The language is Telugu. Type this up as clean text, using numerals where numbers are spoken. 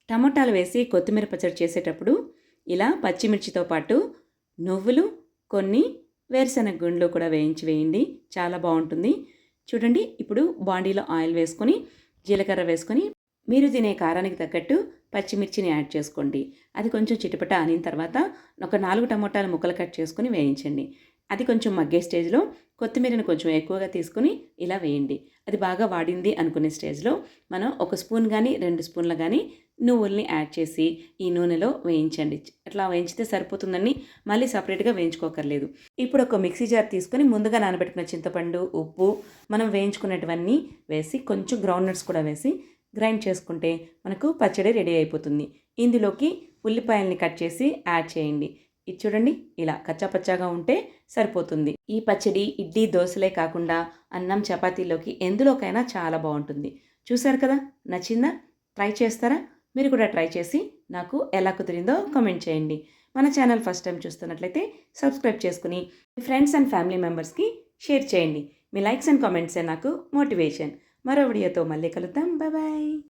టమోటాలు వేసి కొత్తిమీర పచ్చడి చేసేటప్పుడు ఇలా పచ్చిమిర్చితో పాటు నువ్వులు, కొన్ని వేరుశనగ గుండ్లు కూడా వేయండి, చాలా బాగుంటుంది. చూడండి, ఇప్పుడు బాండీలో ఆయిల్ వేసుకొని జీలకర్ర వేసుకొని మీరు తినే కారానికి తగ్గట్టు పచ్చిమిర్చిని యాడ్ చేసుకోండి. అది కొంచెం చిటపట అనిన తర్వాత ఒక 4 టమోటాలు ముక్కలు కట్ చేసుకొని వేయించండి. అది కొంచెం మగ్గే స్టేజ్లో కొత్తిమీరను కొంచెం ఎక్కువగా తీసుకుని ఇలా వేయండి. అది బాగా వాడింది అనుకునే స్టేజ్లో మనం 1 స్పూన్ కానీ 2 స్పూన్లు కానీ నువ్వుల్ని యాడ్ చేసి ఈ నూనెలో వేయించండి. అట్లా వేయించితే సరిపోతుందని మళ్ళీ సపరేట్గా వేయించుకోకర్లేదు. ఇప్పుడు ఒక మిక్సీ జార్ తీసుకొని ముందుగా నానబెట్టుకున్న చింతపండు, ఉప్పు, మనం వేయించుకున్నటువన్నీ వేసి కొంచెం గ్రౌండ్ నట్స్ కూడా వేసి గ్రైండ్ చేసుకుంటే మనకు పచ్చడి రెడీ అయిపోతుంది. ఇందులోకి ఉల్లిపాయల్ని కట్ చేసి యాడ్ చేయండి. ఇది చూడండి, ఇలా కచ్చాపచ్చాగా ఉంటే సరిపోతుంది. ఈ పచ్చడి ఇడ్లీ, దోశలే కాకుండా అన్నం, చపాతీలోకి ఎందులోకైనా చాలా బాగుంటుంది. చూసారు కదా, నచ్చిందా? ట్రై చేస్తారా? మీరు కూడా ట్రై చేసి నాకు ఎలా కుదిరిందో కామెంట్ చేయండి. మన ఛానల్ ఫస్ట్ టైం చూస్తున్నట్లయితే సబ్స్క్రైబ్ చేసుకుని మీ ఫ్రెండ్స్ అండ్ ఫ్యామిలీ మెంబర్స్కి షేర్ చేయండి. మీ లైక్స్ అండ్ కామెంట్సే నాకు మోటివేషన్. మరో వీడియోతో మళ్ళీ కలుద్దాం. బాయ్.